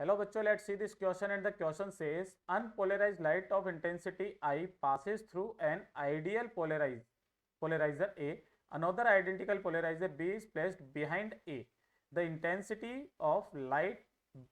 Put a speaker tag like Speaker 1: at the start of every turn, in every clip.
Speaker 1: Hello बच्चों, let's see this question and the question says unpolarized light of intensity I passes through an ideal polarizer A. Another identical polarizer B is placed behind A. The intensity of light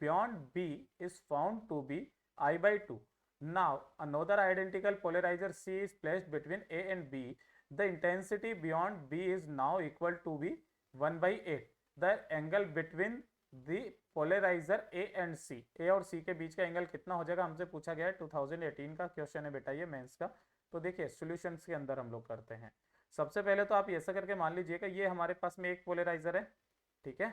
Speaker 1: beyond B is found to be I by 2. Now another identical polarizer C is placed between A and B. The intensity beyond B is now equal to be 1 by 8. The angle between the polariser A and C, A और C के बीच का angle कितना हो जाएगा, हमसे पूछा गया है। 2018 का क्वेश्चन है बेटा ये मेंस का। तो देखिए सॉल्यूशंस के अंदर हम लोग करते हैं। सबसे पहले तो आप ऐसा करके मान लीजिएगा ये हमारे पास में एक पोलराइजर है, ठीक है,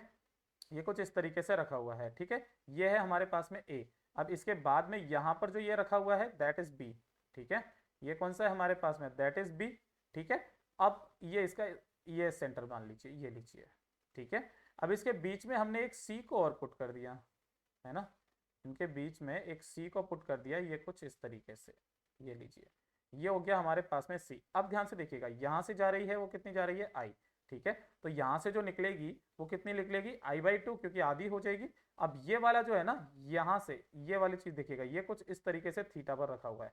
Speaker 1: ये कुछ इस तरीके से रखा हुआ है, ठीक है, ये है हमारे पास में ए। अब इसके बाद में यहां पर जो ये रखा हुआ है दैट इज बी, ठीक है, ये कौन सा है हमारे पास में, दैट इज बी, ठीक है। अब ये इसका ये सेंटर मान लीजिए, ये लीजिए, ठीक है। अब इसके बीच में हमने एक सी को और पुट कर दिया है ना, इनके बीच में एक सी को पुट कर दिया, ये कुछ इस तरीके से, ये लीजिए, ये हो गया हमारे पास में सी। अब ध्यान से देखिएगा यहां से जा रही है वो कितनी जा रही है, आई, ठीक है। तो यहां से जो निकलेगी वो कितनी निकलेगी, आई बाई 2, क्योंकि आधी हो जाएगी। अब ये वाला जो है ना, यहां से ये वाली चीज देखिएगा, ये कुछ इस तरीके से थीटा पर रखा हुआ है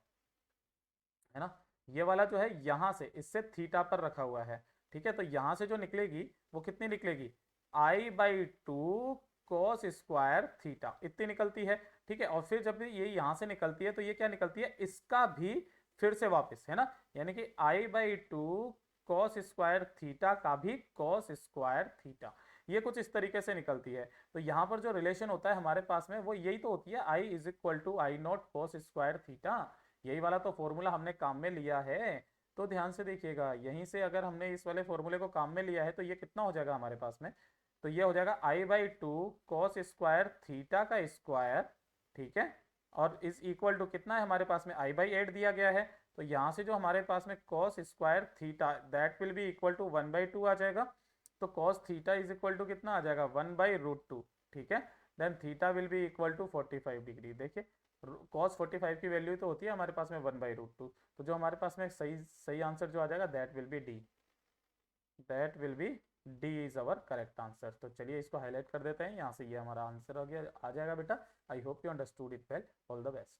Speaker 1: ना, ये वाला जो है यहां से इससे थीटा पर रखा हुआ है, ठीक है। तो यहां से जो निकलेगी वो कितनी निकलेगी, आई बाई 2 cos स्क्वायर थीटा, इतनी निकलती है, ठीक है। और फिर जब ये यहां से निकलती है तो ये क्या निकलती है, इसका भी फिर से वापस, है ना, यानी कि आई बाई 2 cos स्क्वायर थीटा का भी cos स्क्वायर थीटा, ये कुछ इस तरीके से निकलती है। तो यहां पर जो रिलेशन होता है हमारे पास में वो यही तो होती है, I is equal to I naught cos square theta, यही वाला तो फॉर्मूला हमने काम में लिया है। तो ध्यान से देखिएगा, यहीं से अगर हमने इस वाले फॉर्मूले को काम में लिया है तो ये कितना हो जाएगा हमारे पास में, तो ये हो जाएगा आई बाई 2 cos स्क्वायर थीटा का स्क्वायर, ठीक है। और इज इक्वल टू कितना है हमारे पास में, आई बाई 8 दिया गया है। तो यहां से जो हमारे पास में cos square theta that will be equal to 1 by 2 आ जाएगा। तो cos theta is equal to कितना आ जाएगा, 1 बाई रूट 2, ठीक है। Then theta will be equal to 45 degree. देखिए cos 45 की वैल्यू तो होती है हमारे पास में 1 बाई रूट 2, तो जो हमारे पास में सही सही आंसर जो आ जाएगा that will B D, that will B D is our correct answer. तो चलिए इसको हाईलाइट कर देते हैं, यहाँ से ये हमारा आंसर हो गया, आ जाएगा बेटा। I hope you understood it well, all the best.